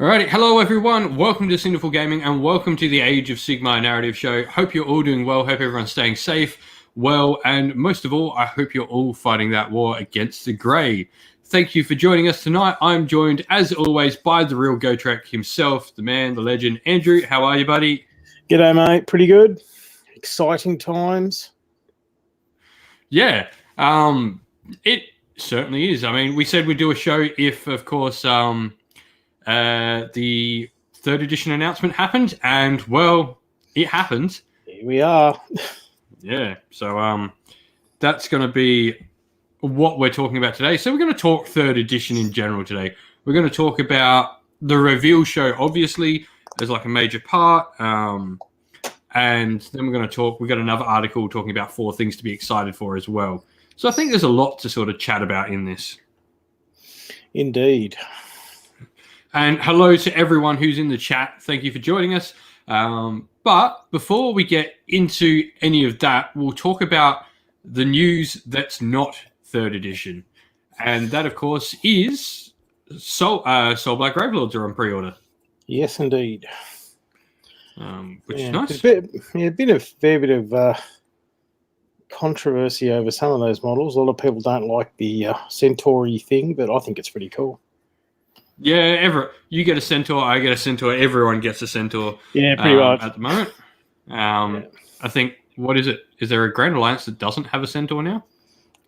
Alrighty, hello everyone, welcome to Sinful Gaming and welcome to the Age of Sigmar Narrative show. Hope you're all doing well, hope everyone's staying safe, well, and most of all, I hope you're all fighting that war against the Grey. Thank you for joining us tonight. I'm joined, as always, by the real Gotrek himself, the man, the legend, Andrew. How are you, buddy? G'day, mate. Pretty good. Exciting times. Yeah, it certainly is. I mean, we said we'd do a show if, of course, the 3rd edition announcement happened, and, well, it happened. Here we are. Yeah, so that's going to be what we're talking about today. So we're going to talk 3rd edition in general today. We're going to talk about the reveal show, obviously, as like a major part. And then we're going to talk, we've got another article talking about 4 things to be excited for as well. So I think there's a lot to sort of chat about in this. Indeed. And hello to everyone who's in the chat. Thank you for joining us. But before we get into any of that, we'll talk about the news that's not 3rd edition. And that, of course, is Soul Black Gravelords are on pre-order. Yes, indeed. Which is nice. There's been a fair bit of controversy over some of those models. A lot of people don't like the Centauri thing, but I think it's pretty cool. Yeah, you get a Centaur, I get a Centaur, everyone gets a Centaur. Yeah, pretty much. At the moment. I think, what is it? Is there a Grand Alliance that doesn't have a Centaur now?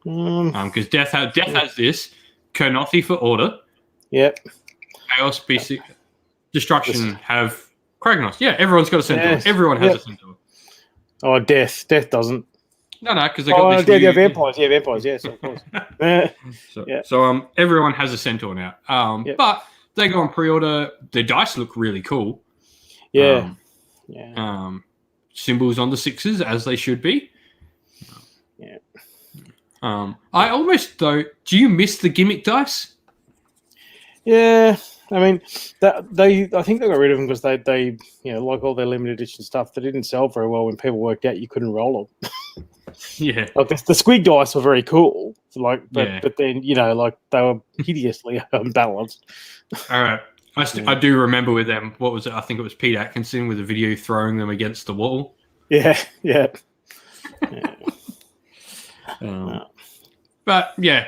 Because Death has this. Kernothi for Order. Yep. Chaos, BC, Destruction have Kragnos. Yeah, everyone's got a Centaur. Yes. Everyone has a Centaur. Oh, Death doesn't. No, because they got this new... vampires. Yeah, vampires. Yes, of course. So everyone has a Centaur now. But they go on pre-order. The dice look really cool. Yeah. Symbols on the 6s, as they should be. Yeah. I almost, though, do you miss the gimmick dice? Yeah. I mean, I think they got rid of them because they like all their limited edition stuff, they didn't sell very well when people worked out you couldn't roll them. Yeah, like the squig dice were very cool, but then they were hideously unbalanced. All right, I do remember with them. What was it? I think it was Pete Atkinson with a video throwing them against the wall. Yeah. But yeah,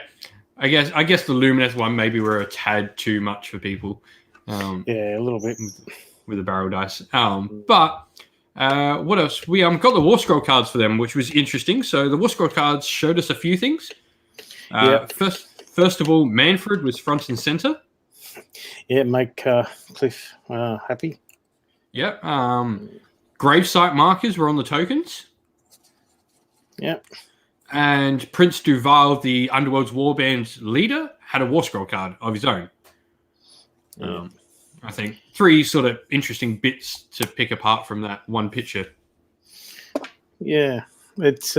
I guess the Lumineth one maybe were a tad too much for people. A little bit with the barrel dice. But what else? We got the War Scroll cards for them, which was interesting. So the War Scroll cards showed us a few things. First of all, Manfred was front and center. Yeah, make Cliff happy. Yep. Gravesite markers were on the tokens. Yep. And Prince Duval, the Underworld's Warband leader, had a War Scroll card of his own. I think 3 sort of interesting bits to pick apart from that one picture. Yeah, it's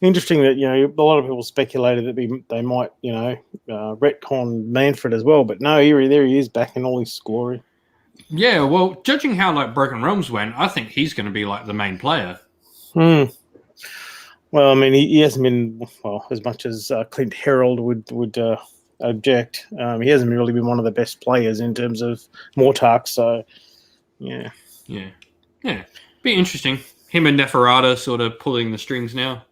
interesting that a lot of people speculated that they might retcon Manfred as well, but no, there he is back in all his glory. Yeah, well, judging how like Broken Realms went, I think he's going to be like the main player. Well, I mean, he hasn't been as much as Clint Herald would object. He hasn't really been one of the best players in terms of Mortark. So, yeah. Be interesting. Him and Neferata sort of pulling the strings now.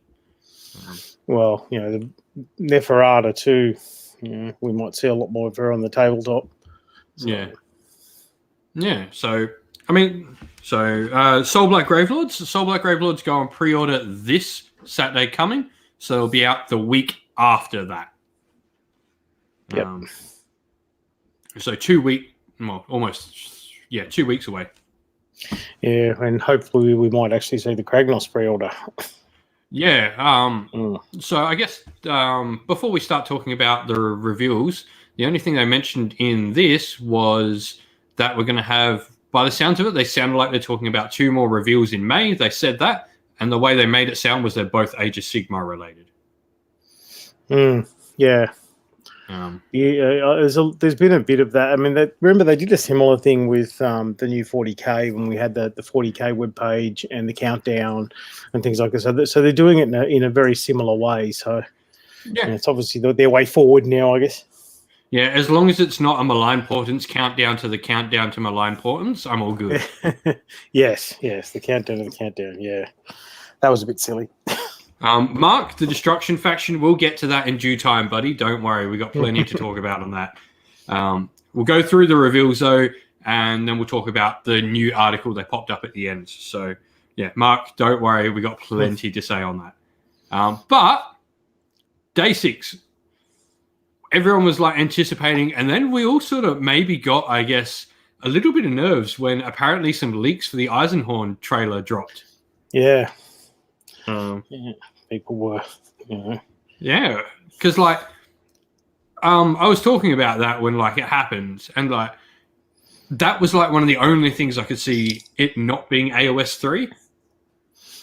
Well, the Neferata too. We might see a lot more of her on the tabletop. So. Yeah. So I mean, Soul Black Gravelords. Soul Black Gravelords go on pre-order this Saturday coming, so it'll be out the week after that. Yep. So 2 weeks away. Yeah, and hopefully we might actually see the Kragnos pre-order. Yeah. So I guess before we start talking about the reveals, the only thing they mentioned in this was that we're going to have, by the sounds of it, they sounded like they're talking about 2 more reveals in May. They said that, and the way they made it sound was they're both Age of Sigmar related. Yeah. There's been a bit of that. I mean, remember they did a similar thing with the new 40K when we had the 40K webpage and the countdown and things like this. So they're doing it in a very similar way. So it's obviously their way forward now, I guess. Yeah, as long as it's not a malign portents countdown to the countdown to malign portents, I'm all good. Yes, the countdown to the countdown. Yeah, that was a bit silly. Mark, the destruction faction, we'll get to that in due time, buddy. Don't worry, we got plenty to talk about on that. We'll go through the reveals though, and then we'll talk about the new article that popped up at the end. So yeah, Mark, don't worry, we got plenty to say on that. But day 6, everyone was like anticipating, and then we all sort of maybe got, I guess, a little bit of nerves when apparently some leaks for the Eisenhorn trailer dropped. Yeah. People were, Yeah, because like, I was talking about that when like it happened, and like that was like one of the only things I could see it not being AOS 3.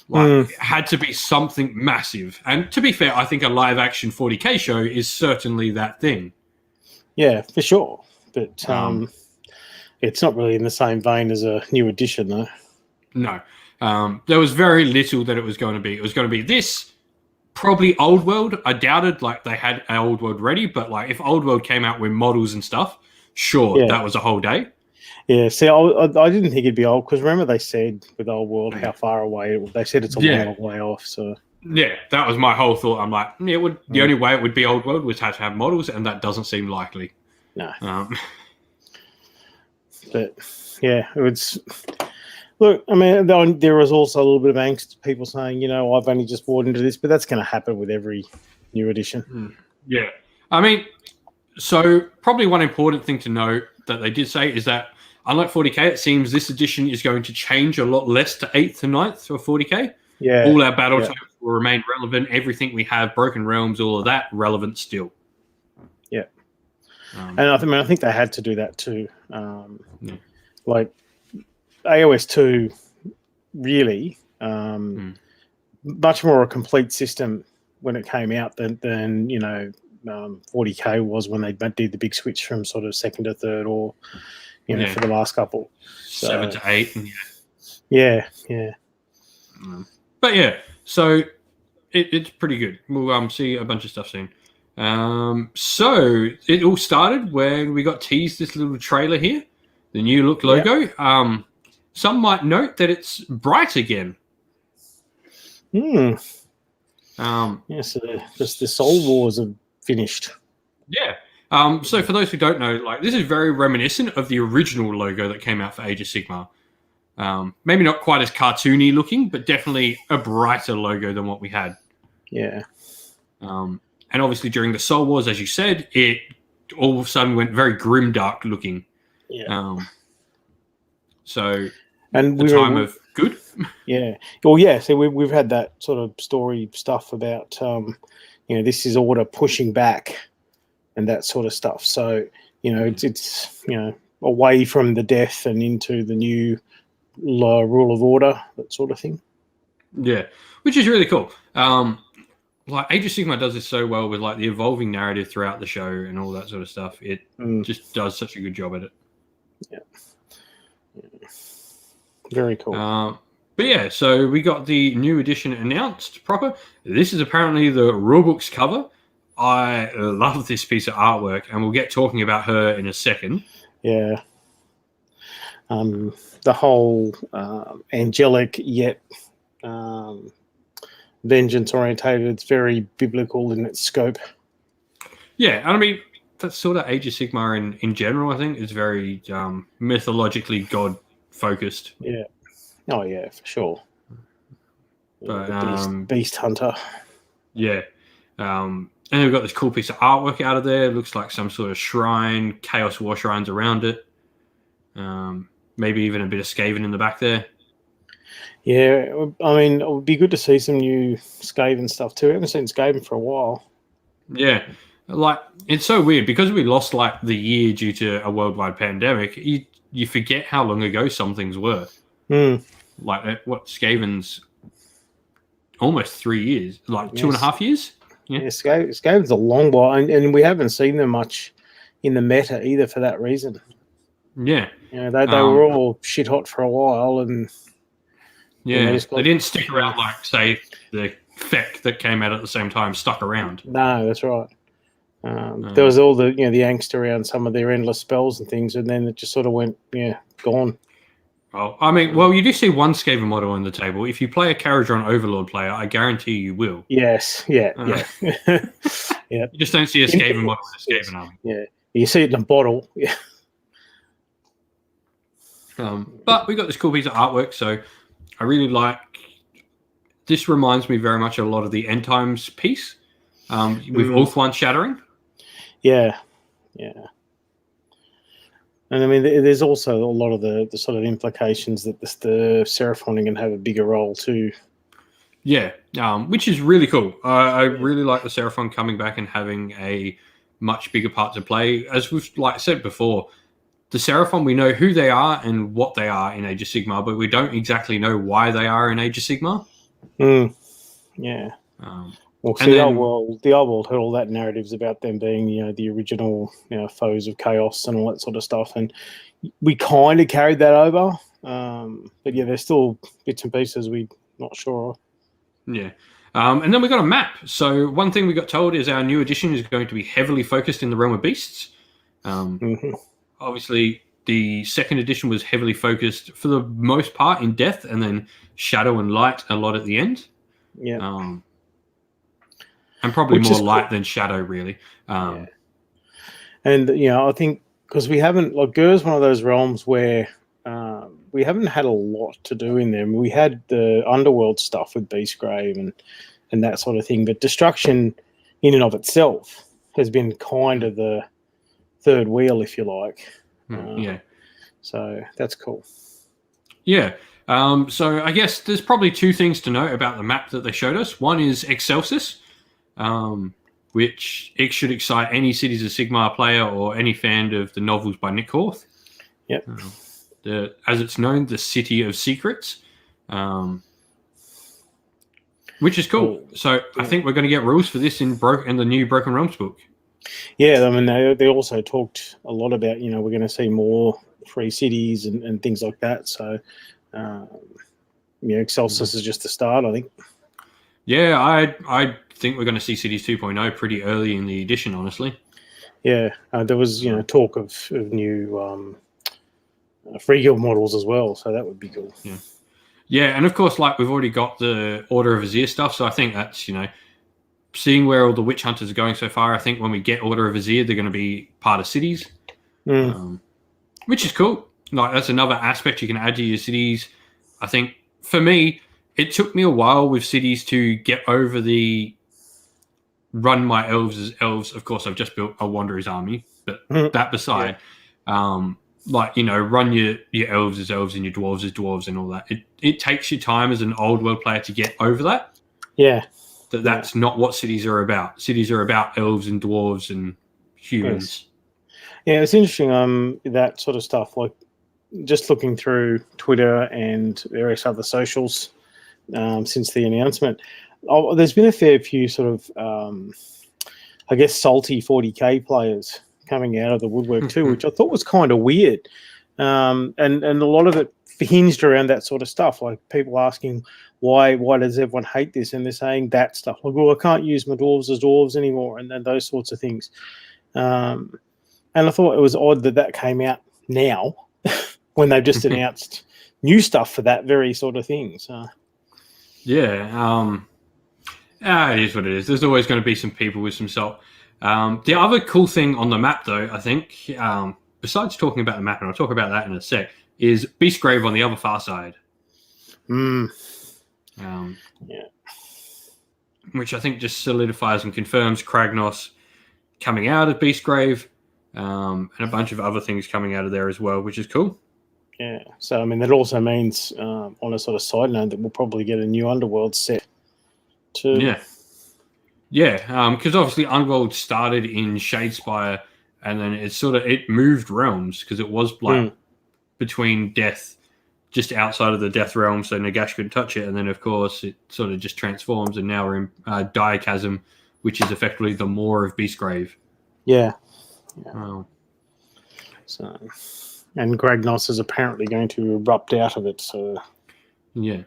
Like, it had to be something massive. And to be fair, I think a live action 40k show is certainly that thing. Yeah, for sure. But it's not really in the same vein as a new edition, though. No. There was very little that it was going to be. It was going to be this, probably Old World. I doubted like they had Old World ready, but like if Old World came out with models and stuff, sure, that was a whole day. Yeah, see, I didn't think it'd be old because remember they said with Old World how far away they said it's a long way off. So yeah, that was my whole thought. I'm like, the only way it would be Old World was to have models, and that doesn't seem likely. No. But yeah, it was. Look, I mean, there was also a little bit of angst. People saying, I've only just bought into this, but that's going to happen with every new edition. Yeah, I mean, so probably one important thing to note that they did say is that. Unlike 40k, it seems this edition is going to change a lot less to 8th to 9th for 40k. Yeah. All our battle types will remain relevant. Everything we have, Broken Realms, all of that, relevant still. Yeah. And I think they had to do that too. Like, AOS 2, really, much more a complete system when it came out than 40k was when they did the big switch from sort of 2nd to 3rd or... for the last couple. 7 to 8. Yeah. But yeah, so it's pretty good. We'll see a bunch of stuff soon. So it all started when we got teased this little trailer here, the new look logo. Yep. Some might note that it's bright again. So just the Soul Wars have finished. Yeah. So for those who don't know, like this is very reminiscent of the original logo that came out for Age of Sigmar. Maybe not quite as cartoony looking, but definitely a brighter logo than what we had. Yeah. And obviously during the Soul Wars, as you said, it all of a sudden went very grimdark looking. Yeah. And the time of good. Yeah. Well, yeah. So we've had that sort of story stuff about, this is order pushing back. And that sort of stuff. So, it's away from the death and into the new rule of order, that sort of thing. Yeah, which is really cool. Like Age of Sigmar does this so well with like the evolving narrative throughout the show and all that sort of stuff. It just does such a good job at it. Yeah. Very cool. But yeah, so we got the new edition announced proper. This is apparently the rulebook's cover. I love this piece of artwork, and we'll get talking about her in a second. Yeah. The whole angelic yet vengeance orientated, it's very biblical in its scope. Yeah, and I mean, that's sort of Age of Sigmar in general, I think. It's very mythologically God-focused. Yeah. Oh, yeah, for sure. But, beast hunter. Yeah. And we've got this cool piece of artwork out of there. It looks like some sort of shrine, Chaos War shrines around it. Maybe even a bit of Skaven in the back there. Yeah, I mean, it would be good to see some new Skaven stuff too. I haven't seen Skaven for a while. Yeah, like it's so weird because we lost like the year due to a worldwide pandemic. You forget how long ago some things were. Like what Skaven's almost 3 years, like 2.5 years. Yeah, Skaven's a long while, and we haven't seen them much in the meta either for that reason. Yeah, they were all shit hot for a while, and they didn't stick around like say the Feck that came out at the same time stuck around. No, that's right. There was all the the angst around some of their endless spells and things, and then it just sort of went gone. Well, I mean, you do see one Skaven model on the table. If you play a Caradron Overlord player, I guarantee you will. Yes, yeah. You just don't see a Skaven model in a Skaven army. Yeah, you see it in a bottle. Yeah. But we got this cool piece of artwork, so I really like. This reminds me very much a lot of the End Times piece with Ulthuan shattering. Yeah. And I mean, there's also a lot of the sort of implications that the Seraphon can have a bigger role too. Yeah, which is really cool. I really like the Seraphon coming back and having a much bigger part to play. As we've said before, the Seraphon, we know who they are and what they are in Age of Sigmar, but we don't exactly know why they are in Age of Sigmar. Yeah. Well, see, the old world had all that narratives about them being, the original, foes of chaos and all that sort of stuff, and we kind of carried that over. But yeah, there's still bits and pieces we're not sure of. Yeah. And then we got a map. So one thing we got told is our new edition is going to be heavily focused in the realm of beasts. Obviously, the second edition was heavily focused for the most part in death, and then shadow and light a lot at the end. Yeah. And probably more light than shadow, really. And I think because we haven't, Gur's one of those realms where we haven't had a lot to do in them. We had the underworld stuff with Beastgrave and that sort of thing, but destruction in and of itself has been kind of the third wheel, if you like. So that's cool. Yeah. So I guess there's probably two things to note about the map that they showed us. One is Excelsis, which it should excite any Cities of Sigmar player or any fan of the novels by Nick Horth. Yep. As it's known, the City of Secrets, which is cool. So I think we're going to get rules for this in the new Broken Realms book. Yeah, I mean, they also talked a lot about, we're going to see more free cities and things like that. So, Excelsis is just the start, I think. Yeah, I think we're going to see Cities 2.0 pretty early in the edition, honestly. Yeah, there was, talk of new free guild models as well, so that would be cool. Yeah, and of course, we've already got the Order of Vizier stuff, so I think that's, seeing where all the witch hunters are going so far, I think when we get Order of Vizier, they're going to be part of cities, which is cool. That's another aspect you can add to your cities. I think, for me, it took me a while with cities to get over the run my elves as elves. Of course, I've just built a Wanderer's army, but that beside, run your elves as elves and your dwarves as dwarves and all that. It takes you time as an old world player to get over that. Yeah. That's not what cities are about. Cities are about elves and dwarves and humans. Yes. Yeah, it's interesting, that sort of stuff. Just looking through Twitter and various other socials since the announcement, there's been a fair few sort of, salty 40k players coming out of the woodwork too, which I thought was kind of weird. And a lot of it hinged around that sort of stuff, like people asking why does everyone hate this, and they're saying that stuff like, I can't use my dwarves as dwarves anymore, and those sorts of things. And I thought it was odd that came out now when they've just announced new stuff for that very sort of thing. So it is what it is. There's always going to be some people with some salt. The other cool thing on the map, though, I think, besides talking about the map, and I'll talk about that in a sec, is Beastgrave on the other far side. Which I think just solidifies and confirms Kragnos coming out of Beastgrave, and a bunch of other things coming out of there as well, which is cool. Yeah. So, I mean, that also means, on a sort of side note, that we'll probably get a new Underworld set too. Yeah. Yeah, because obviously Underworld started in Shadespire, and then it moved realms because it was between death, just outside of the death realm, so Nagash couldn't touch it, and then of course it sort of just transforms, and now we're in Diachasm, which is effectively the Maw of Beastgrave. Yeah. So, and Kragnos is apparently going to erupt out of it. So, yeah.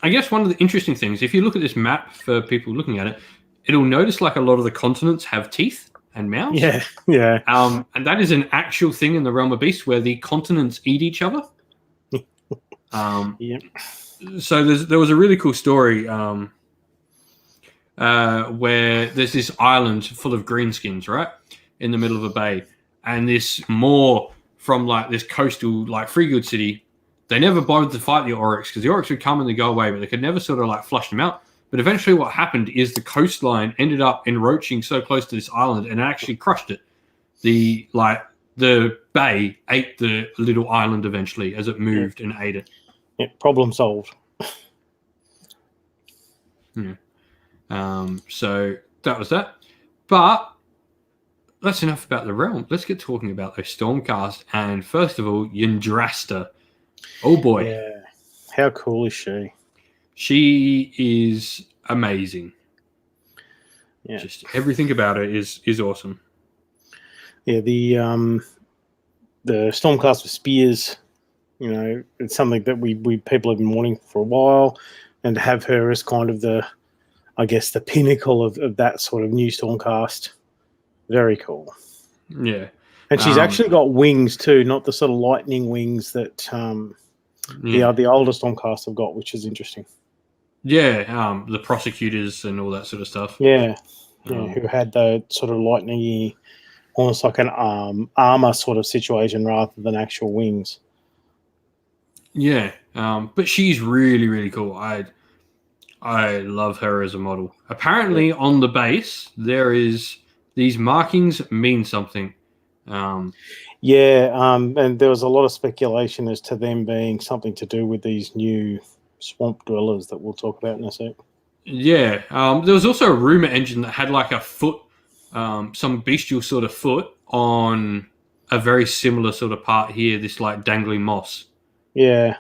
I guess one of the interesting things, if you look at this map for people looking at it, it'll notice like a lot of the continents have teeth and mouths. Yeah, yeah. And that is an actual thing in the realm of beasts where the continents eat each other. Yep. So there was a really cool story where there's this island full of greenskins, right, in the middle of a bay, and this Moor from like this coastal like Freegood city, they never bothered to fight the Oryx because the Oryx would come and they go away, but they could never sort of like flush them out. But eventually what happened is the coastline ended up encroaching so close to this island and it actually crushed it. The bay ate the little island eventually as it moved and ate it. Yeah, problem solved. Yeah. So that was that. But that's enough about the realm. Let's get talking about those Stormcast. And first of all, Yandrasta. Oh boy. Yeah. How cool is she? She is amazing. Yeah. Just everything about her is awesome. Yeah, the Stormcast with spears, you know, it's something that we people have been wanting for a while, and to have her as kind of the pinnacle of that sort of new Stormcast. Very cool. Yeah. And she's actually got wings too, not the sort of lightning wings that the older Stormcast have got, which is interesting. Yeah, the prosecutors and all that sort of stuff. Yeah, who had the sort of lightning-y, almost like an armor sort of situation rather than actual wings. Yeah, but she's really, really cool. I love her as a model. Apparently, on the base, there is these markings mean something. And there was a lot of speculation as to them being something to do with these new swamp dwellers that we'll talk about in a sec. Yeah, there was also a rumor engine that had like a foot, some bestial sort of foot on a very similar sort of part here, this like dangling moss. Yeah.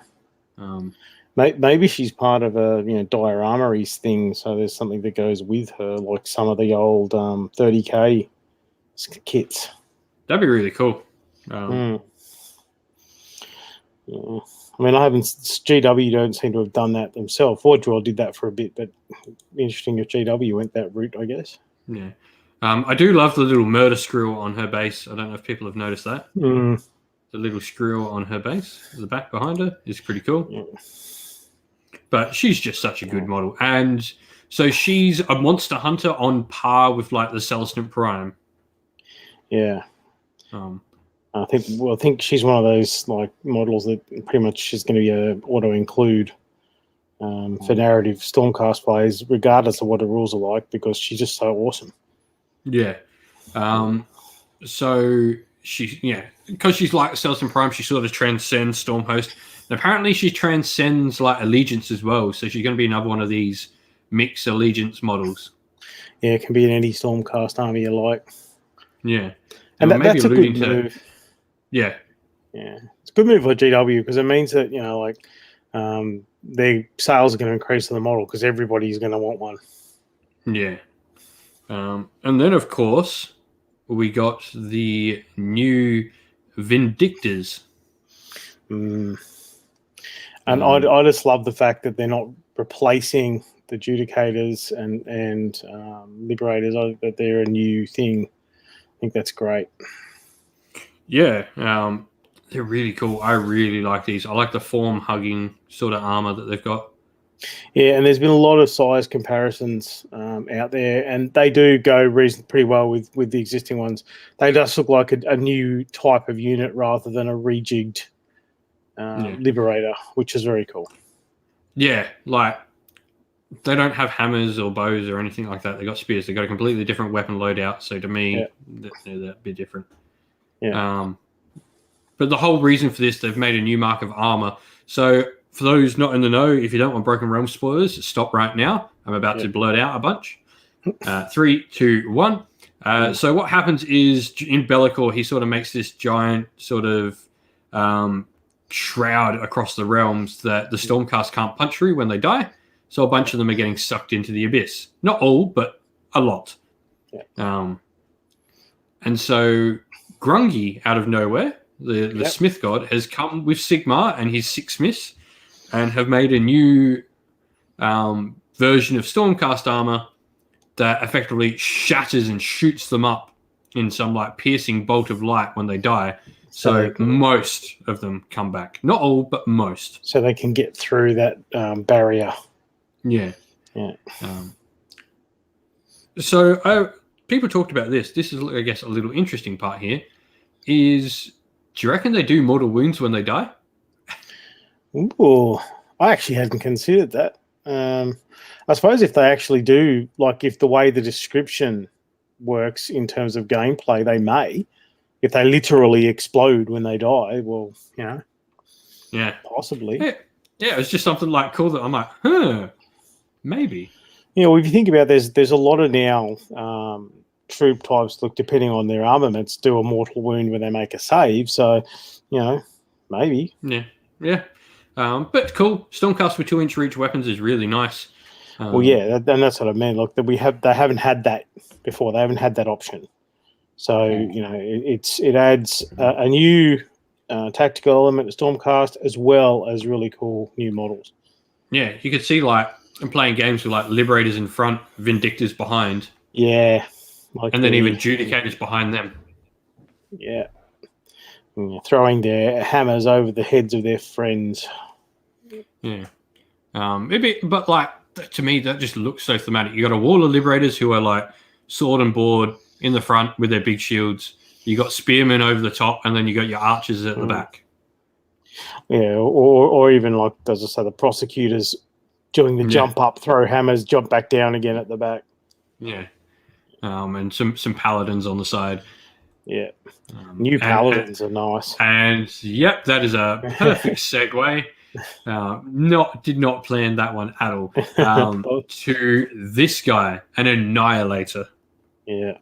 Maybe she's part of a dioramas thing, so there's something that goes with her, like some of the old 30k kits. That'd be really cool. Yeah. I mean, GW don't seem to have done that themselves. Forgeworld did that for a bit, but interesting if GW went that route, I guess. Yeah. I do love the little murder screw on her base. I don't know if people have noticed that. The little screw on her base, the back behind her, is pretty cool. Yeah. But she's just such a good model. And so she's a monster hunter on par with like the Celestant Prime. Yeah. I think she's one of those like models that pretty much is going to be a auto include for narrative Stormcast players, regardless of what the rules are like, because she's just so awesome. Yeah. So because she's like Celestant Prime, she sort of transcends Stormhost. And apparently she transcends like Allegiance as well. So she's going to be another one of these mixed Allegiance models. Yeah, it can be in any Stormcast army you like. Yeah. And that's a good move. Yeah. Yeah. It's a good move for GW because it means that, their sales are going to increase on the model because everybody's going to want one. Yeah. And then, of course, we got the new Vindictors. And I just love the fact that they're not replacing the Judicators and Liberators, that they're a new thing. I think that's great. Yeah, they're really cool. I really like these. I like the form-hugging sort of armor that they've got. Yeah, and there's been a lot of size comparisons out there, and they do go pretty well with the existing ones. They just look like a new type of unit rather than a rejigged Liberator, which is very cool. Yeah, like they don't have hammers or bows or anything like that. They got spears. They got a completely different weapon loadout. So to me, they're a bit different. Yeah. But the whole reason for this, they've made a new mark of armor. So for those not in the know, if you don't want Broken Realm spoilers, stop right now. I'm about to blurt out a bunch. 3, 2, 1. So what happens is in Be'lakor, he sort of makes this giant sort of shroud across the realms that the Stormcast can't punch through when they die. So a bunch of them are getting sucked into the abyss. Not all, but a lot. Yeah. And so Grungy, out of nowhere, the Smith God, has come with Sigmar and his 6 Smiths and have made a new version of Stormcast armor that effectively shatters and shoots them up in some like piercing bolt of light when they die. So most of them come back. Not all, but most. So they can get through that barrier. Yeah. Yeah. So people talked about this. This is, I guess, a little interesting part here. Is, do you reckon they do mortal wounds when they die? Ooh, I actually hadn't considered that. I suppose if they actually do, like if the way the description works in terms of gameplay, they may. If they literally explode when they die, well, yeah, possibly. Yeah, it's just something like cool that I'm like, maybe. If you think about it, there's a lot of now troop types, look, depending on their armaments, do a mortal wound when they make a save. So, maybe. Yeah. But cool. Stormcast with 2-inch reach weapons is really nice. Well, yeah, and that's what I meant. Look, they haven't had that before. They haven't had that option. So it adds a new tactical element to Stormcast as well as really cool new models. Yeah, you could see like I'm playing games with like Liberators in front, Vindictors behind. Yeah, and then even Judicators behind them. Yeah, throwing their hammers over the heads of their friends. Yeah, but like to me that just looks so thematic. You got a wall of Liberators who are like sword and board in the front with their big shields. You got spearmen over the top, and then you got your archers at the back. Yeah, or even like, as I say, the prosecutors doing the jump up, throw hammers, jump back down again at the back. Yeah, and some paladins on the side. Yeah, new paladins are nice. And yep, that is a perfect segue. Did not plan that one at all. To this guy, an Annihilator. Yeah.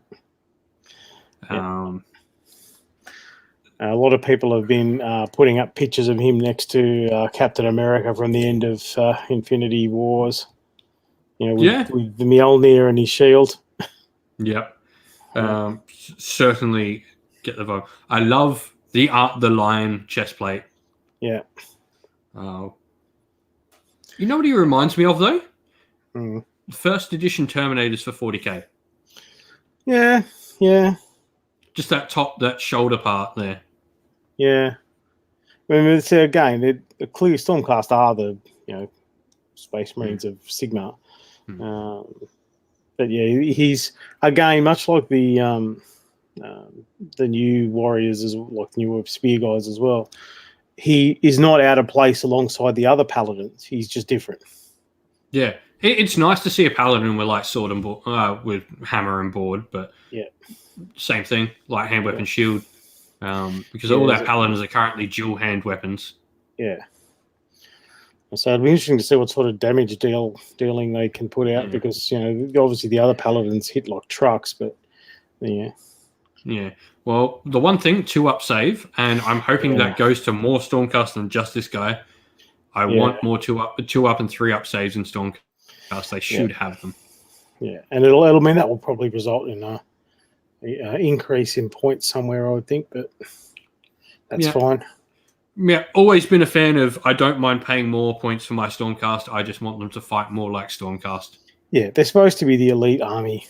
A lot of people have been putting up pictures of him next to Captain America from the end of Infinity Wars. With the Mjolnir and his shield. Yep. Certainly get the vibe. I love the lion chest plate. Yeah. You know what he reminds me of though? First edition Terminators for 40k. Yeah. Just that shoulder part there. Yeah. I mean, again, clearly Stormcast are the Space Marines of Sigmar. But yeah, he's again much like the new warriors, as like the new spear guys as well. He is not out of place alongside the other paladins. He's just different. Yeah, it's nice to see a paladin with like sword and board, with hammer and board, but same thing, like hand weapon shield, because all our paladins are currently dual hand weapons. Yeah. So it'd be interesting to see what sort of damage dealing they can put out, because obviously the other paladins hit like trucks, but yeah. Well, the one thing, 2-up save, and I'm hoping that goes to more Stormcast than just this guy. I want more 2-up and 3-up saves in Stormcast. They should have them. Yeah, and it'll mean that will probably result in a increase in points somewhere, I would think, but that's fine. Yeah, always been a fan of, I don't mind paying more points for my Stormcast. I just want them to fight more like Stormcast. Yeah, they're supposed to be the elite army.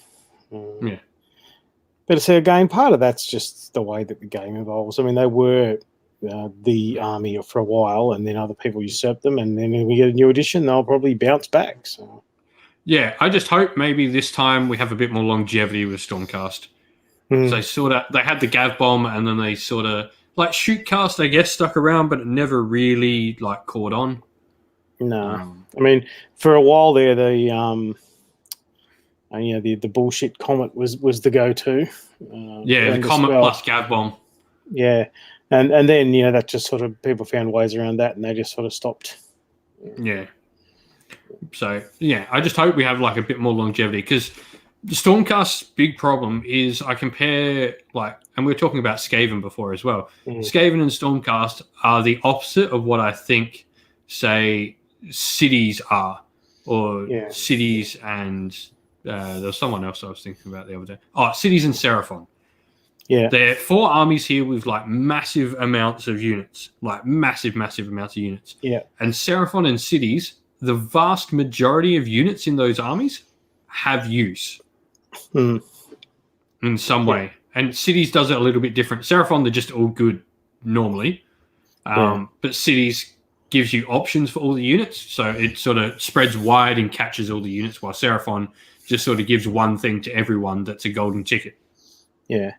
But it's again, part of that's just the way that the game evolves. I mean, they were the army for a while, and then other people usurped them, and then when we get a new edition, they'll probably bounce back. So, yeah, I just hope maybe this time we have a bit more longevity with Stormcast. So they had the Gav Bomb, and then they sort of like Shootcast, I guess, stuck around, but it never really like caught on. No, I mean, for a while there, the bullshit Comet was the go-to. The Comet plus Gav Bomb. Yeah, and then that just sort of people found ways around that, and they just sort of stopped. Yeah. So I just hope we have like a bit more longevity, because the Stormcast's big problem is I compare and we were talking about Skaven before as well. Skaven and Stormcast are the opposite of what I think, say, cities are, or cities and there was someone else I was thinking about the other day. Cities and Seraphon. Yeah, they're 4 armies here with like massive amounts of units, like massive amounts of units. Yeah, and Seraphon and cities, the vast majority of units in those armies have use. in some way. And Cities does it a little bit different. Seraphon, they're just all good normally. But Cities gives you options for all the units. So it sort of spreads wide and catches all the units, while Seraphon just sort of gives one thing to everyone that's a golden ticket. Yeah.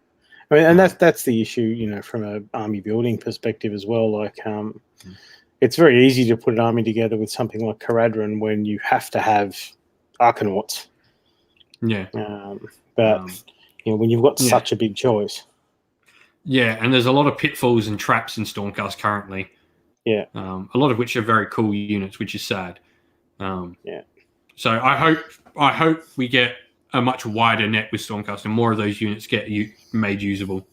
I mean, and that's the issue, you know, from an army building perspective as well. Like, it's very easy to put an army together with something like Caradron when you have to have Arcanauts. Yeah. But you know, when you've got such a big choice. Yeah, and there's a lot of pitfalls and traps in Stormcast currently. Yeah. A lot of which are very cool units, which is sad. Yeah. So I hope we get a much wider net with Stormcast and more of those units get made usable.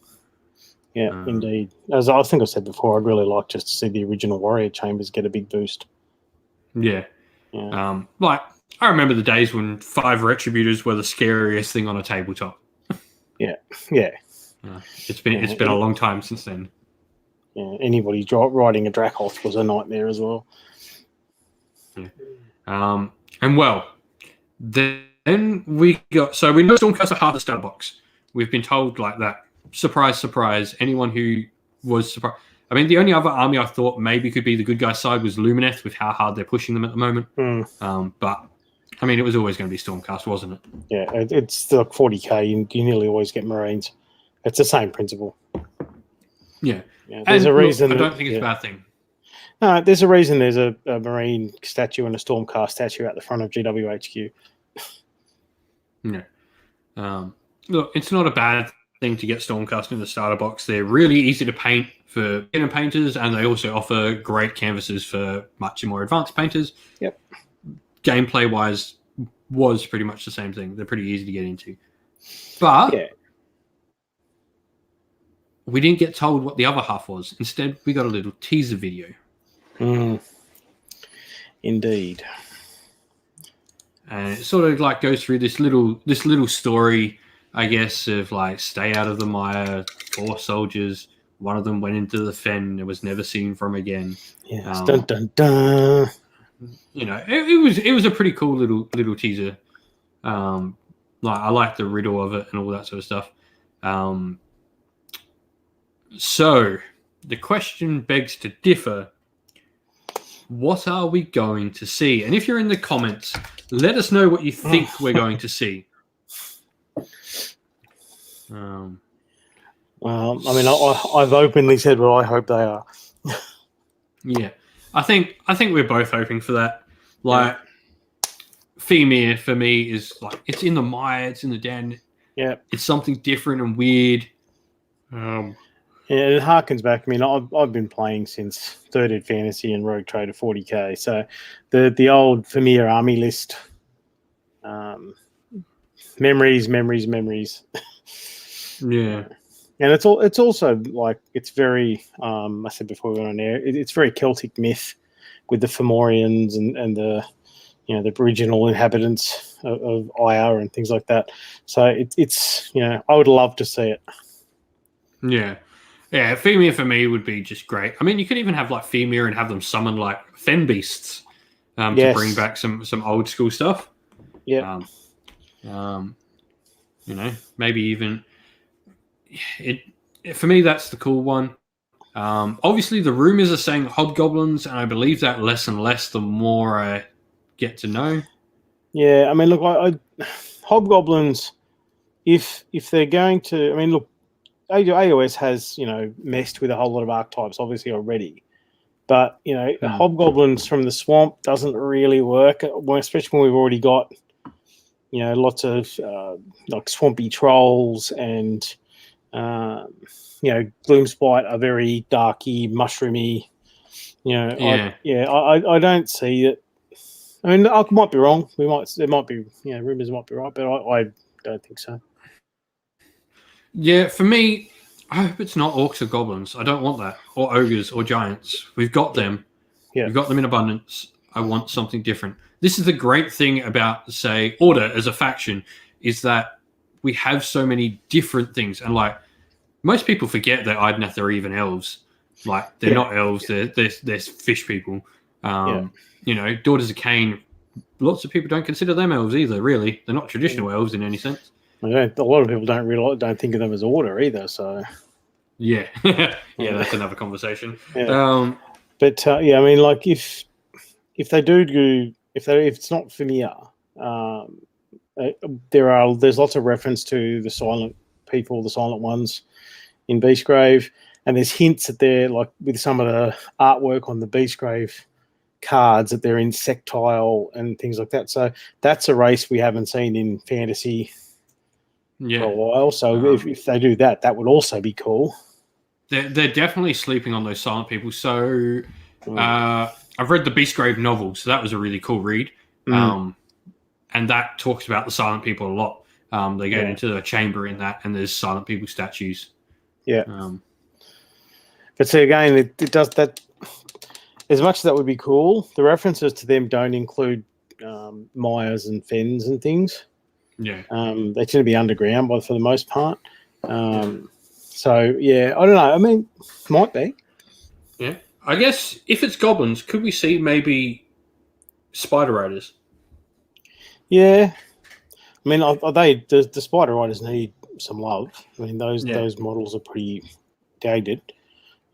Yeah, indeed. As I think I said before, I'd really like just to see the original Warrior Chambers get a big boost. Yeah. Like, I remember the days when 5 Retributors were the scariest thing on a tabletop. Yeah. It's been a long time since then. Yeah, anybody riding a Dracoth was a nightmare as well. Yeah. And well, then we know Stormcast are half the starter box. We've been told like that. Surprise, surprise. Anyone who was surprised. I mean, the only other army I thought maybe could be the good guy side was Lumineth, with how hard they're pushing them at the moment. But I mean, it was always going to be Stormcast, wasn't it? Yeah, it's like 40k. You nearly always get Marines. It's the same principle. Yeah. There's a reason. I don't think it's a bad thing. No, there's a reason there's a Marine statue and a Stormcast statue at the front of GWHQ. Yeah. Look, it's not a bad thing to get Stormcast in the starter box. They're really easy to paint for beginner painters, and they also offer great canvases for much more advanced painters. Yep. Gameplay-wise, was pretty much the same thing. They're pretty easy to get into. But we didn't get told what the other half was. Instead, we got a little teaser video. Indeed. And it sort of like goes through this little story, I guess, of like stay out of the mire, 4 soldiers. One of them went into the fen and was never seen from again. Yes. Dun dun dun. You know, it was a pretty cool little teaser. Like I like the riddle of it and all that sort of stuff. So the question begs to differ. What are we going to see? And if you're in the comments, let us know what you think we're going to see. Well, I mean, I've openly said what I hope they are. Yeah, I think we're both hoping for that. Like, Femir for me is like it's in the mire, it's in the den. Yeah, it's something different and weird. Yeah, it harkens back. I mean, I've been playing since 3rd Ed Fantasy and Rogue Trader 40k. So the old Familiar army list, memories. Yeah, and it's also like it's very. I said before we went on air, it's very Celtic myth with the Fomorians and the the original inhabitants of Ire and things like that. So it's I would love to see it. Yeah. Yeah, Femir for me would be just great. I mean, you could even have like Femir and have them summon like fen beasts to bring back some old school stuff. Yeah. Maybe even for me that's the cool one. Obviously, the rumors are saying Hobgoblins, and I believe that less and less the more I get to know. Yeah, I mean, look, I Hobgoblins, if they're going to, I mean, look. AOS has, messed with a whole lot of archetypes, obviously, already. But, Hobgoblins from the swamp doesn't really work, especially when we've already got, lots of, like, swampy trolls and, Gloomspite are very darky, mushroomy. I don't see it. I mean, I might be wrong. There might be, rumors might be right, but I don't think so. Yeah, for me, I hope it's not orcs or goblins. I don't want that. Or ogres or giants. We've got them. Yeah. We've got them in abundance. I want something different. This is the great thing about, say, Order as a faction, is that we have so many different things. And, like, most people forget that Idnath are even elves. Like, they're not elves. They're fish people. Daughters of Cain, lots of people don't consider them elves either, really. They're not traditional elves in any sense. A lot of people don't think of them as order either. So Yeah, yeah, that's another conversation. yeah. But yeah, I mean, like if they do if it's not familiar, there's lots of reference to the silent people, the silent ones in Beastgrave, and there's hints that they're like with some of the artwork on the Beastgrave cards that they're insectile and things like that. So that's a race we haven't seen in fantasy for a while. So if they do that, that would also be cool. They're definitely sleeping on those silent people. So I've read the Beastgrave novel, so that was a really cool read. And that talks about the silent people a lot. They go into a chamber in that, and there's silent people statues. Yeah. But see, again, it does that. As much as that would be cool, the references to them don't include Myers and Fens and things. Yeah. They tend to be underground for the most part. So, yeah, I don't know. I mean, might be. Yeah. I guess if it's goblins, could we see maybe Spider Riders? Yeah. I mean, the Spider Riders need some love. I mean, those models are pretty dated.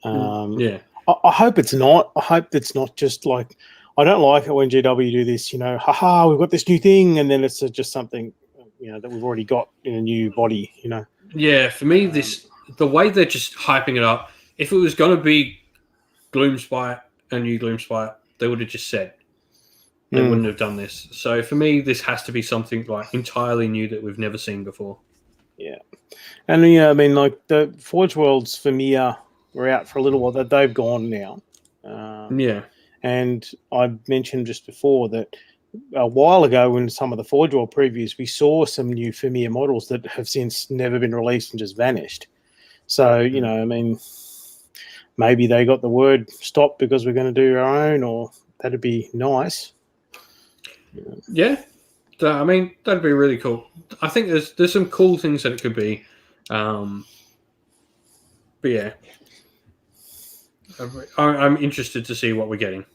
Yeah. I hope it's not. I hope it's not just like... I don't like it when GW do this, haha, we've got this new thing, and then it's just something, that we've already got in a new body, Yeah, for me, the way they're just hyping it up, if it was going to be Gloomspite, a new Gloomspite, they would have just said. They wouldn't have done this. So for me, this has to be something like entirely new that we've never seen before. Yeah. And, I mean, like the Forge Worlds for Mia were out for a little while. They've gone now. Yeah. And I mentioned just before that a while ago in some of the Forge World previews, we saw some new Femia models that have since never been released and just vanished. So, I mean, maybe they got the word stop because we're going to do our own, or that'd be nice. Yeah. I mean, that'd be really cool. I think there's some cool things that it could be. But yeah. I'm interested to see what we're getting.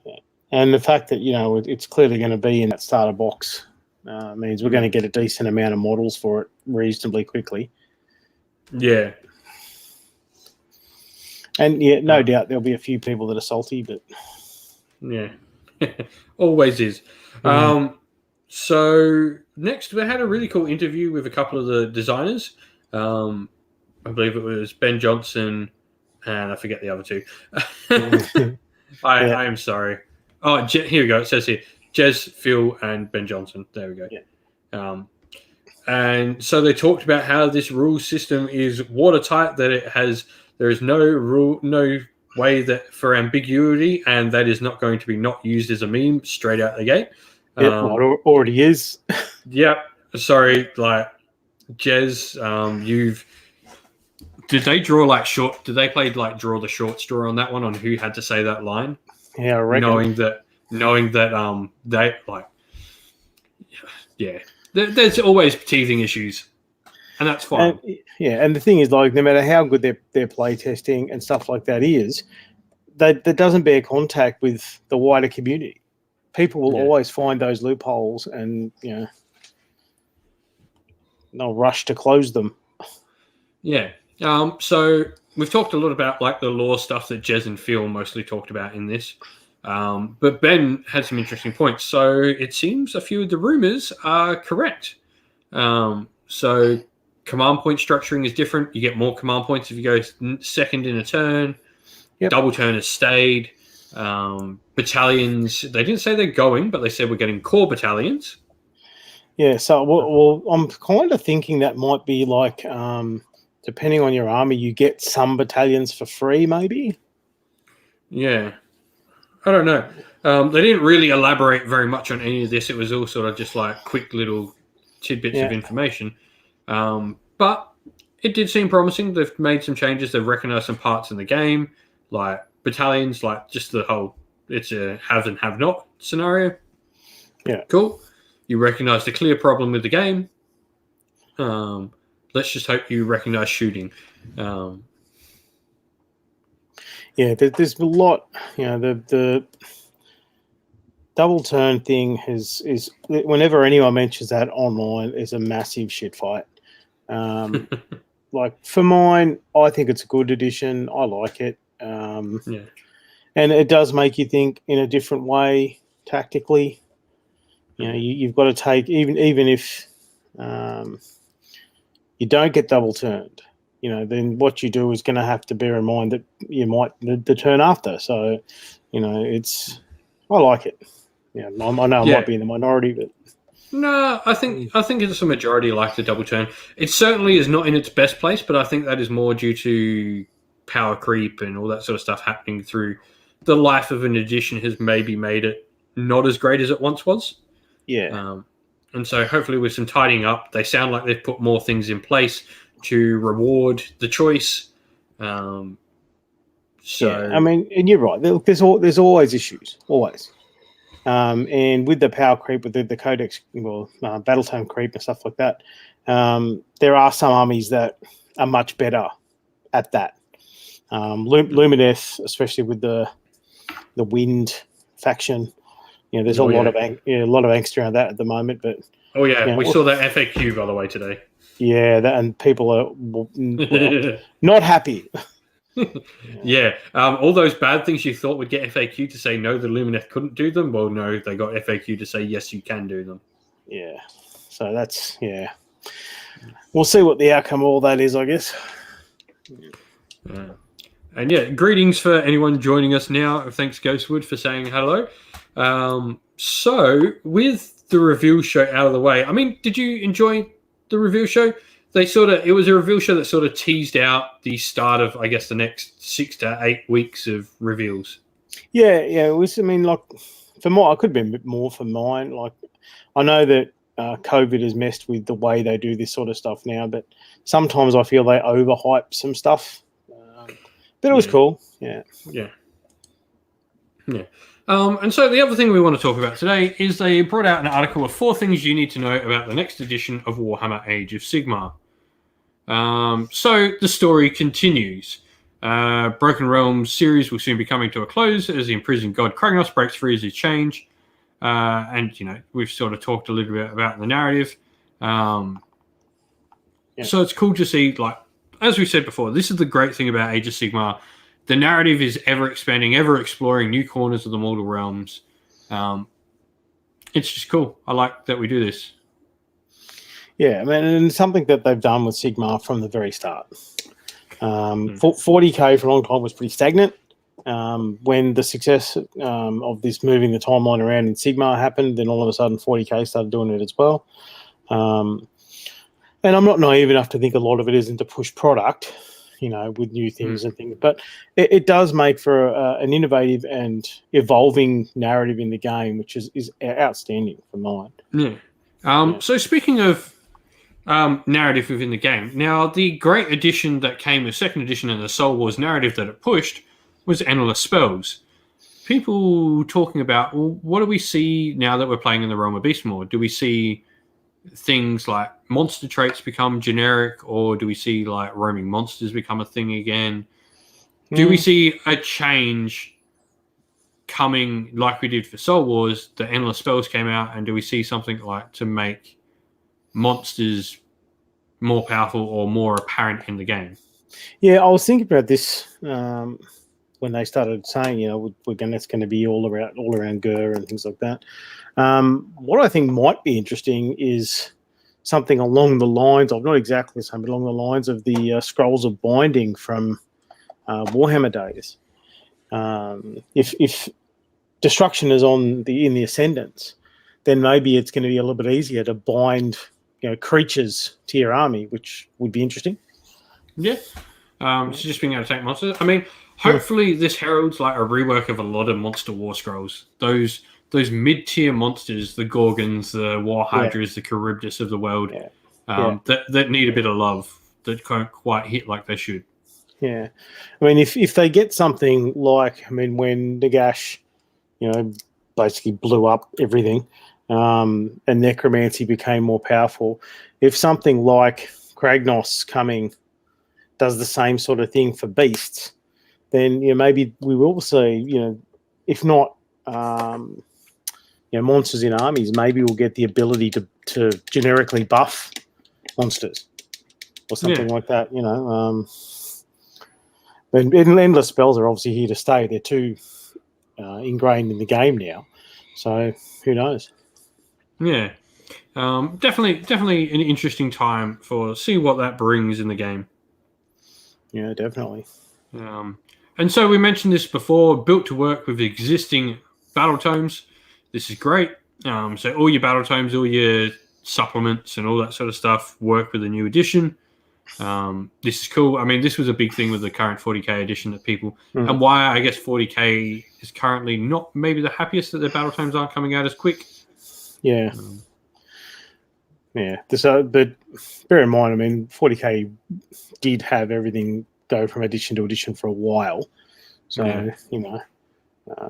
Yeah. And the fact that, it's clearly going to be in that starter box means we're going to get a decent amount of models for it reasonably quickly. Yeah. And, yeah, no doubt there'll be a few people that are salty, but... Yeah. Always is. So next, we had a really cool interview with a couple of the designers. I believe it was Ben Johnson... And I forget the other two. I am sorry. Oh, here we go. It says here, Jez, Phil, and Ben Johnson. There we go. Yeah. And so they talked about how this rule system is watertight, that there is no way that for ambiguity, and that is not going to be not used as a meme straight out the gate. It already is. Yeah. Sorry, Jez, Did they draw Did they play draw the short straw on that one, on who had to say that line? Yeah, I reckon. Knowing that they yeah, there's always teething issues, and that's fine. And the thing is, no matter how good their play testing and stuff like that is, that doesn't bear contact with the wider community. People will always find those loopholes, and they'll rush to close them. Yeah. So we've talked a lot about the lore stuff that Jez and Phil mostly talked about in this. But Ben had some interesting points. So it seems a few of the rumors are correct. So command point structuring is different. You get more command points if you go second in a turn. Yep. Double turn has stayed. Battalions, they didn't say they're going, but they said we're getting core battalions. Yeah, so well I'm kind of thinking that might be depending on your army, you get some battalions for free, maybe? Yeah. I don't know. They didn't really elaborate very much on any of this. It was all sort of just quick little tidbits of information. But it did seem promising. They've made some changes. They've recognized some parts in the game, like battalions, just the whole, it's a have and have not scenario. Yeah. Cool. You recognize the clear problem with the game. Let's just hope you recognize shooting. There's a lot. The double turn thing is whenever anyone mentions that online, is a massive shit fight. Like for mine, I think it's a good addition. I like it. Yeah. And it does make you think in a different way tactically. You know, you've got to take even if you don't get double turned, you know, then what you do is going to have to bear in mind that you might the turn after. So, you know, I like it. Yeah, I know I might be in the minority, but no, I think it's a majority like the double turn. It certainly is not in its best place, but I think that is more due to power creep and all that sort of stuff happening through the life of an edition has maybe made it not as great as it once was. yeah. And so hopefully with some tidying up, they sound like they've put more things in place to reward the choice. Yeah, I mean, and you're right. There's always issues, always. And with the power creep, with the codex, battle tome creep and stuff like that, there are some armies that are much better at that. Lumineth, especially with the wind faction, you know, there's a lot of angst around that at the moment. But we saw that FAQ by the way today. Yeah, and people are not happy. All those bad things you thought would get FAQ to say no, the Lumineth couldn't do them. Well, no, they got FAQ to say yes, you can do them. Yeah, so that's We'll see what the outcome of all that is, I guess. And greetings for anyone joining us now. Thanks, Ghostwood, for saying hello. So with the reveal show out of the way, I mean, did you enjoy the reveal show? It was a reveal show that sort of teased out the start of, I guess, the next 6 to 8 weeks of reveals. Yeah, it was. I mean, like for mine, I could have been a bit more for mine. Like I know that COVID has messed with the way they do this sort of stuff now, but sometimes I feel they overhype some stuff. But it was cool. Yeah. And so the other thing we want to talk about today is they brought out an article of 4 things you need to know about the next edition of Warhammer Age of Sigmar. So the story continues. Broken Realms series will soon be coming to a close as the imprisoned god Kragnos breaks free as his change. And, you know, we've sort of talked a little bit about the narrative. So it's cool to see, like, as we said before, this is the great thing about Age of Sigmar. The narrative is ever expanding, ever exploring new corners of the mortal realms. It's just cool. I like that we do this. Yeah, I mean, and it's something that they've done with Sigmar from the very start. 40k for a long time was pretty stagnant. When the success of this moving the timeline around in Sigmar happened, then all of a sudden 40k started doing it as well. And I'm not naive enough to think a lot of it isn't to push product, you know, with new things and things. But it does make for an innovative and evolving narrative in the game, which is outstanding for mine. So speaking of narrative within the game, now the great addition that came with 2nd edition and the Soul Wars narrative that it pushed was endless spells. People talking about, well, what do we see now that we're playing in the Realm of Beastmaw? Do we see things like monster traits become generic, or do we see like roaming monsters become a thing again? Do we see a change coming like we did for Soul Wars? The endless spells came out, and do we see something like to make monsters more powerful or more apparent in the game? Yeah, I was thinking about this when they started saying, you know, it's going to be all around Gur and things like that. What I think might be interesting is something along the lines of, not exactly the same, but along the lines of the Scrolls of Binding from Warhammer days. If destruction is in the Ascendants, then maybe it's going to be a little bit easier to bind, you know, creatures to your army, which would be interesting. Yeah. So just being able to take monsters. I mean, hopefully this heralds like a rework of a lot of monster war scrolls. Those mid-tier monsters, the Gorgons, the War Hydras, the Charybdis of the world, that need a bit of love, that can't quite hit like they should. Yeah. I mean, if they get something like, I mean, when Nagash, you know, basically blew up everything, and necromancy became more powerful, if something like Kragnos coming does the same sort of thing for beasts, then, you know, maybe we will see, you know, if not monsters in armies, maybe we'll get the ability to generically buff monsters or something like that. And endless spells are obviously here to stay. They're too ingrained in the game now. So who knows? Yeah. Definitely an interesting time for see what that brings in the game. Yeah, definitely. And so we mentioned this before, built to work with existing battle tomes. This is great. So all your battle tomes, all your supplements and all that sort of stuff work with the new edition. This is cool. I mean, this was a big thing with the current 40k edition that people, and why I guess 40k is currently not maybe the happiest that their battle tomes aren't coming out as quick. Yeah. Yeah. But bear in mind, I mean, 40k did have everything go from edition to edition for a while. So,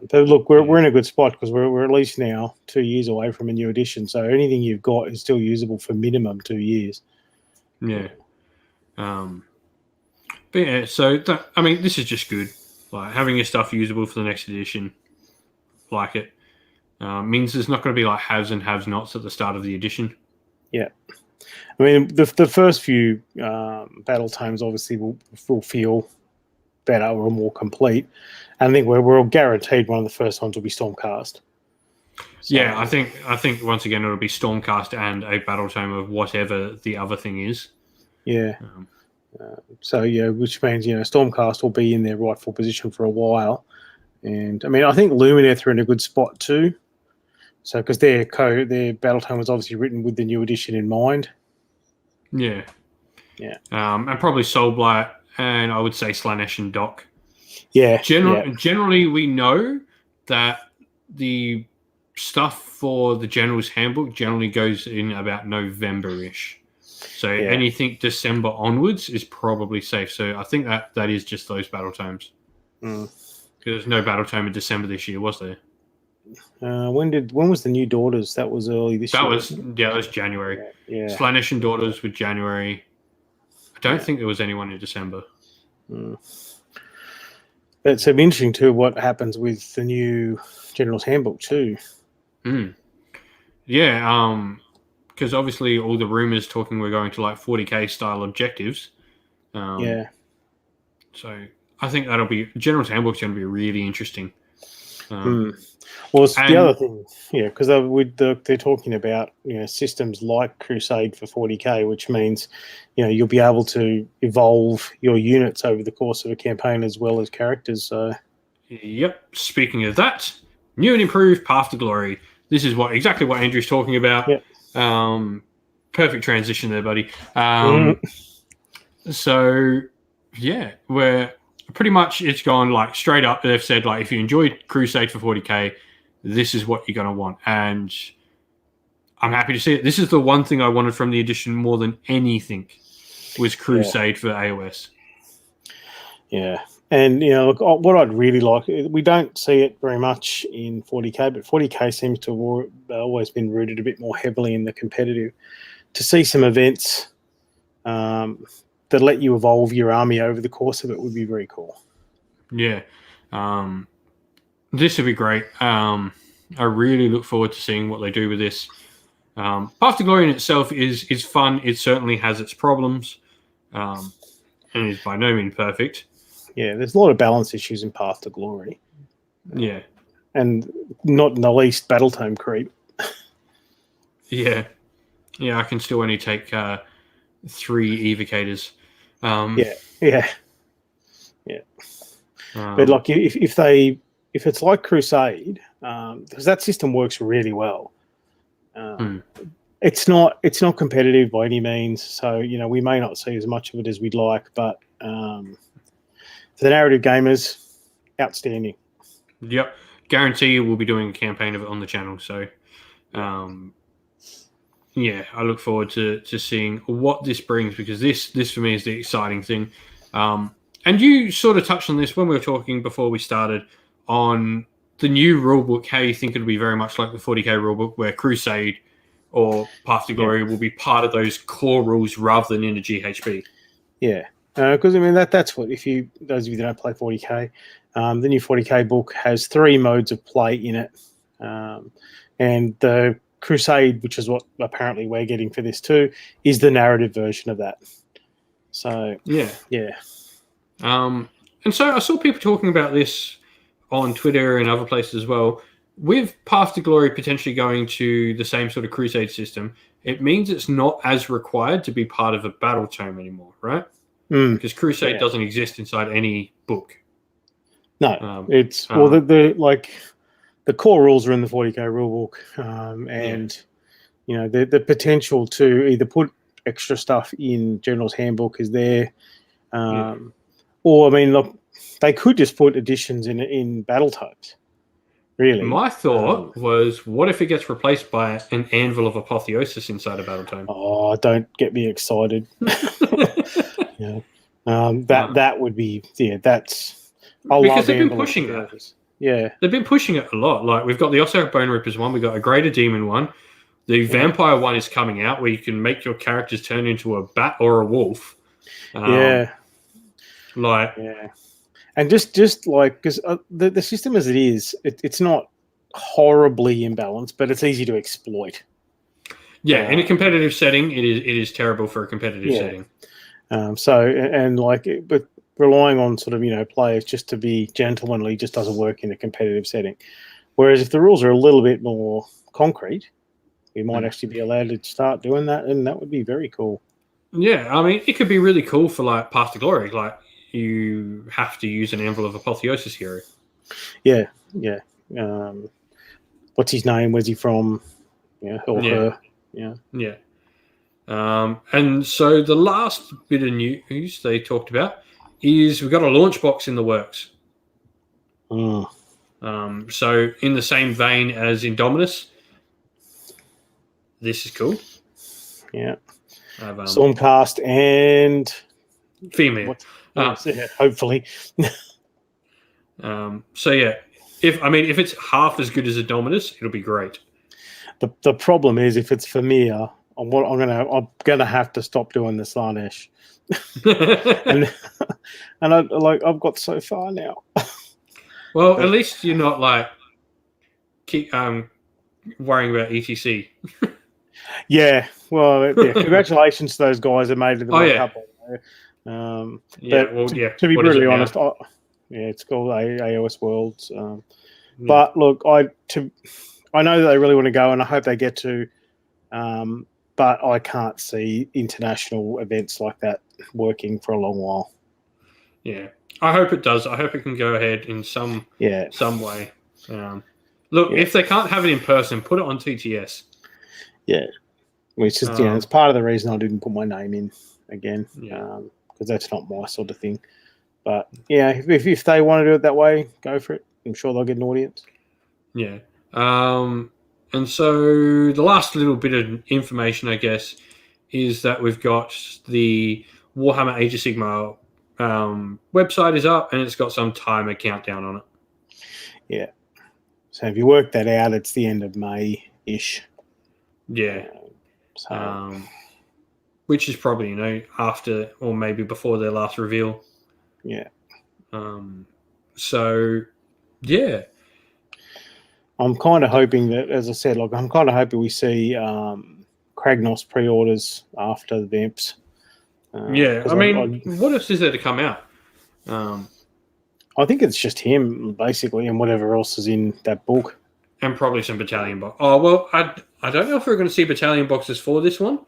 but look, we're in a good spot because we're at least now 2 years away from a new edition. So anything you've got is still usable for minimum 2 years. Yeah. But yeah, so this is just good. Like having your stuff usable for the next edition, like it, means there's not going to be like haves and have nots at the start of the edition. Yeah. I mean, the first few battle tomes obviously will feel better or more complete. And I think we're all guaranteed one of the first ones will be Stormcast. So, yeah, I think once again it'll be Stormcast and a battle tome of whatever the other thing is. Yeah. Which means Stormcast will be in their rightful position for a while. And I mean, I think Lumineth are in a good spot too. So because their battle tome was obviously written with the new edition in mind. Yeah. Yeah. And probably Soulblight, and I would say Slanesh and Doc. Yeah. Generally, we know that the stuff for the General's Handbook generally goes in about November-ish. So anything December onwards is probably safe. So I think that is just those battle tomes. Because there's no battle tome in December this year, was there? When was the New Daughters? That was early this year. That was January. Yeah. Slanesh and Daughters with January. I don't think there was anyone in December. It's interesting too what happens with the new General's Handbook too. Yeah, because obviously all the rumors talking we're going to like 40k style objectives. So I think General's Handbook's going to be really interesting. Well, it's the other thing, because they're talking about systems like Crusade for 40k, which means you'll be able to evolve your units over the course of a campaign as well as characters. So, yep. Speaking of that, new and improved Path to Glory. This is exactly what Andrew's talking about. Yep. Perfect transition there, buddy. So yeah, we're pretty much it's gone like straight up. They've said like if you enjoyed Crusade for 40k. This is what you're going to want. And I'm happy to see it. This is the one thing I wanted from the edition more than anything was Crusade for AOS. Yeah. And, look, what I'd really like, we don't see it very much in 40k, but 40k seems to have always been rooted a bit more heavily in the competitive. To see some events that let you evolve your army over the course of it would be very cool. Yeah. This would be great. I really look forward to seeing what they do with this. Path to Glory in itself is fun. It certainly has its problems, and is by no means perfect. Yeah, there's a lot of balance issues in Path to Glory. Yeah. And not in the least battle tome creep. Yeah. Yeah, I can still only take 3 evocators. Yeah. But like if it's like Crusade, because that system works really well. It's not competitive by any means, so we may not see as much of it as we'd like, but for the narrative gamers, outstanding. Yep, guarantee you we'll be doing a campaign of it on the channel. So, yeah, I look forward to seeing what this brings because this for me is the exciting thing. And you sort of touched on this when we were talking before we started on the new rulebook, how you think it'll be very much like the 40k rulebook where Crusade or Path to Glory will be part of those core rules rather than in a GHB. Yeah, because I mean that's what those of you that don't play 40k, the new 40k book has 3 modes of play in it. And the Crusade, which is what apparently we're getting for this too, is the narrative version of that. So Yeah. yeah. And so I saw people talking about this on Twitter and other places as well. With Path to Glory potentially going to the same sort of Crusade system, it means it's not as required to be part of a battle tome anymore, right? Because Crusade doesn't exist inside any book. No, it's the core rules are in the 40k rulebook, and the potential to either put extra stuff in General's Handbook is there, or I mean, look, they could just put additions in battle tomes. Really, my thought was, what if it gets replaced by an Anvil of Apotheosis inside a battle tome? Oh, don't get me excited. That would be that's. Because they've been pushing that. Yeah, they've been pushing it a lot. Like we've got the Osiric Bone Rippers one, we've got a Greater Demon one, the Vampire one is coming out where you can make your characters turn into a bat or a wolf. And just like because the system as it is, it's not horribly imbalanced, but it's easy to exploit. Yeah, in a competitive setting, it is terrible for a competitive setting. But relying on sort of players just to be gentlemanly just doesn't work in a competitive setting. Whereas if the rules are a little bit more concrete, we might actually be allowed to start doing that, and that would be very cool. Yeah, I mean, it could be really cool for like Path to Glory. Like you have to use an Anvil of Apotheosis hero. Yeah. What's his name? Where's he from? Her. Yeah. And so the last bit of news they talked about is we've got a launch box in the works. So in the same vein as Indominus, this is cool. Yeah. Stormcast and female. Hopefully. So yeah, if it's half as good as Indominus, it'll be great. The problem is if it's Femir, I'm gonna have to stop doing the Slanesh. and I've got so far now. Well, at least you're not like keep worrying about ETC. Yeah, well, congratulations to those guys that made it the World Cup. To be brutally honest, it's called AOS Worlds. But look, I know that they really want to go, and I hope they get to. But I can't see international events like that working for a long while. Yeah, I hope it does. I hope it can go ahead in some way. If they can't have it in person, put it on TTS. Yeah, which is it's part of the reason I didn't put my name in again, because that's not my sort of thing. But yeah, if they want to do it that way, go for it. I'm sure they'll get an audience. Yeah. And so the last little bit of information, I guess, is that we've got the Warhammer Age of Sigmar website is up, and it's got some timer countdown on it. Yeah. So if you work that out, it's the end of May-ish. Yeah. Which is probably, after or maybe before their last reveal. Yeah. So, yeah. I'm kind of hoping that, as I said, I'm kind of hoping we see Kragnos pre-orders after the Vamps. What else is there to come out? I think it's just him, basically, and whatever else is in that book. And probably some battalion boxes. Oh, well, I don't know if we're going to see battalion boxes for this one,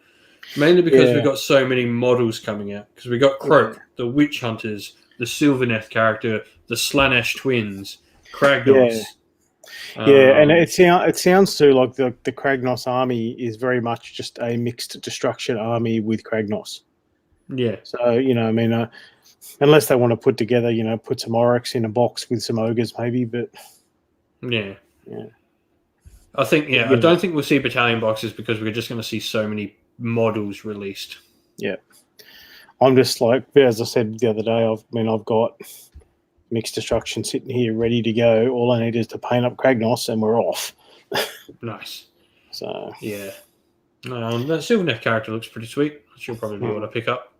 mainly because we've got so many models coming out. Because we've got Croak, the Witch Hunters, the Sylvaneth character, the Slanesh twins, Kragnos. And it sounds too like the Kragnos army is very much just a mixed destruction army with Kragnos. Yeah. So, unless they want to put together, put some Oryx in a box with some ogres maybe, but... Yeah. I think, I don't think we'll see battalion boxes because we're just going to see so many models released. Yeah. I'm just like, as I said the other day, I've got mixed destruction sitting here ready to go. All I need is to paint up Kragnos and we're off. Nice. So yeah. The Sylvaneth character looks pretty sweet. She'll probably be able to pick up.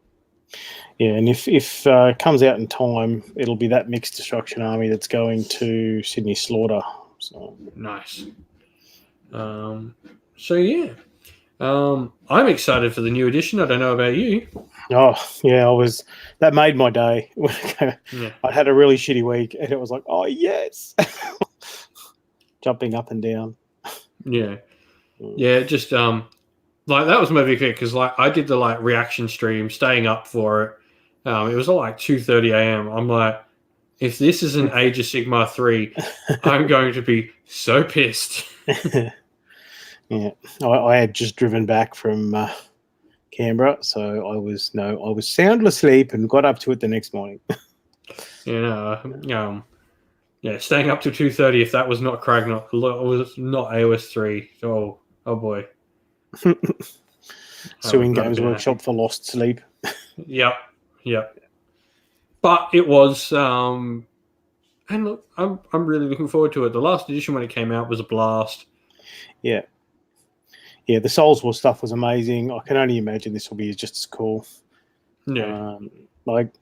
Yeah, and if it comes out in time, it'll be that mixed destruction army that's going to Sydney Slaughter So Nice. So yeah, I'm excited for the new edition. I don't know about you. oh yeah, that made my day. Yeah. I had a really shitty week, and it was like, oh yes, jumping up and down. Yeah. Yeah. Just like that was my big thing because like I did the like reaction stream, staying up for it. It was like 2:30 a.m. I'm like, if this is an Age of Sigmar 3, I'm going to be so pissed. Yeah, I had just driven back from Canberra, so I was sound asleep and got up to it the next morning. Yeah, staying up to 2:30 if that was not Kragnock, was not AOS 3. Oh boy. Suing Games Workshop for lost sleep. Yep. But it was, and look, I'm really looking forward to it. The last edition when it came out was a blast. Yeah. Yeah, the Souls War stuff was amazing. I can only imagine this will be just as cool. Yeah. Like,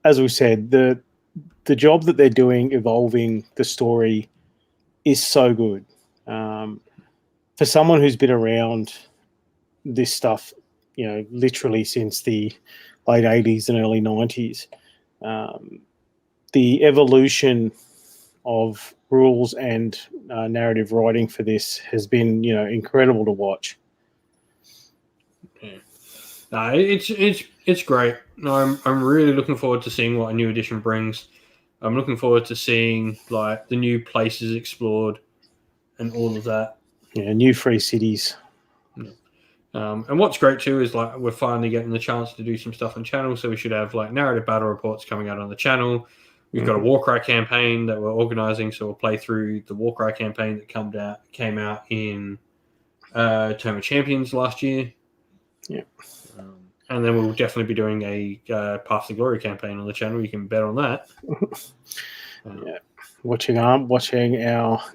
as we said, the job that they're doing evolving the story is so good. For someone who's been around this stuff, literally since the late 80s and early 90s, the evolution of rules and narrative writing for this has been, incredible to watch. Yeah. No, it's great. No, I'm really looking forward to seeing what a new edition brings. I'm looking forward to seeing like the new places explored and all of that. Yeah, new free cities. And what's great too is like we're finally getting the chance to do some stuff on channel. So we should have like narrative battle reports coming out on the channel. We've got a Warcry campaign that we're organizing, so we'll play through the Warcry campaign that came out in Tome of Champions last year. Yeah. And then we'll definitely be doing a Path to Glory campaign on the channel. You can bet on that. Yeah. Watching our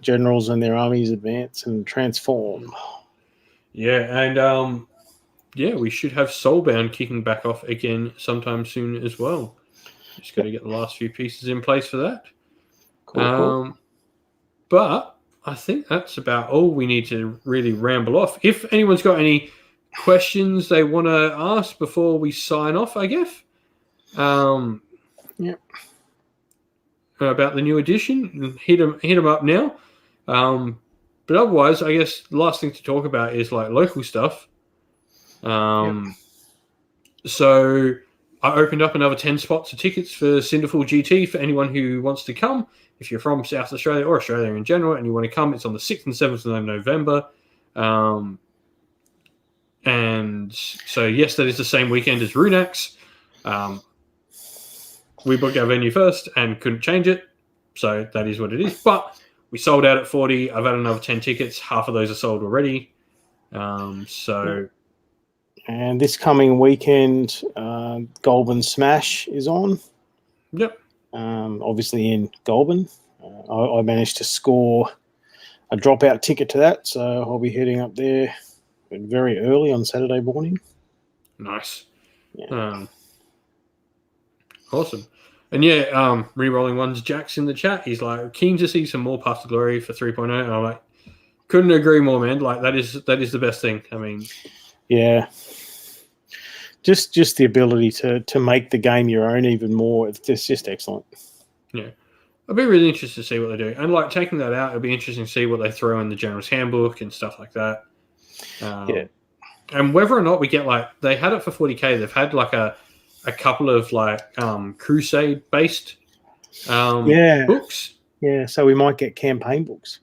generals and their armies advance and transform. Yeah, and we should have Soulbound kicking back off again sometime soon as well. Just got to get the last few pieces in place for that. Cool. But I think that's about all we need to really ramble off. If anyone's got any questions they want to ask before we sign off, I guess. About the new edition, hit them up now. But otherwise, I guess the last thing to talk about is like local stuff. So I opened up another 10 spots of tickets for Cinderful GT for anyone who wants to come. If you're from South Australia or Australia in general and you want to come, it's on the 6th and 7th of November. And so, yes, that is the same weekend as Runax. We booked our venue first and couldn't change it. So that is what it is. But we sold out at 40. I've had another 10 tickets. Half of those are sold already. And this coming weekend, Goulburn Smash is on. Yep. Obviously in Goulburn. I managed to score a dropout ticket to that, so I'll be heading up there very early on Saturday morning. Nice. Yeah. Awesome. And yeah, re-rolling ones, Jack's in the chat. He's like, keen to see some more Path to Glory for 3.0. And I'm like, couldn't agree more, man. Like that is the best thing. I mean, yeah. Just the ability to make the game your own even more. It's just excellent. Yeah. I'd be really interested to see what they do. And like taking that out, it'd be interesting to see what they throw in the General's Handbook and stuff like that. And whether or not we get like, they had it for 40K. They've had like a couple of like Crusade based books. Yeah. So we might get campaign books.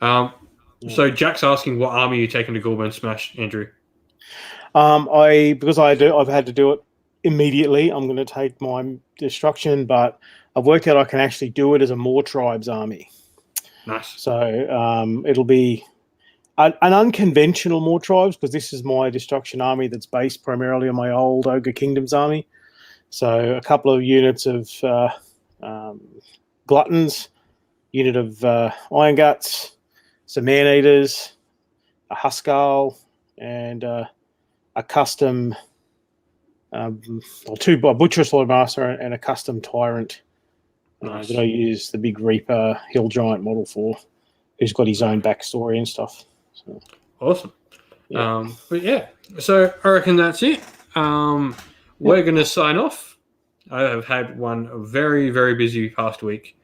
So Jack's asking what army are you taking to Goulburn Smash, Andrew? I've had to do it immediately. I'm going to take my destruction, but I've worked out I can actually do it as a More Tribes army. Nice. So it'll be an unconventional More Tribes because this is my destruction army that's based primarily on my old Ogre Kingdoms army. So a couple of units of Gluttons, unit of Iron Guts, some Man-Eaters, a Huskal, and a custom, two Butcherous Lord Master and a custom Tyrant Nice. That I use the big Reaper Hill Giant model for, who's got his own backstory and stuff. So, awesome. yeah. But yeah, so I reckon that's it. We're going to sign off. I have had one very, very busy past week.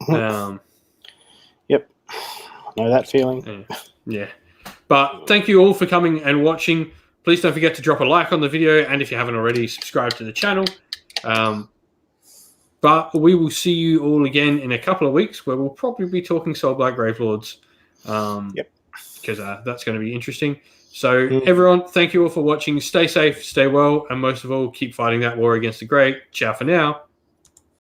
Yep. Know that feeling. Yeah. But thank you all for coming and watching. Please don't forget to drop a like on the video, and if you haven't already, subscribe to the channel. But we will see you all again in a couple of weeks, where we'll probably be talking Soulblight Gravelords. Yep. Because that's going to be interesting. So everyone, thank you all for watching. Stay safe, stay well, and most of all, keep fighting that war against the Grey. Ciao for now.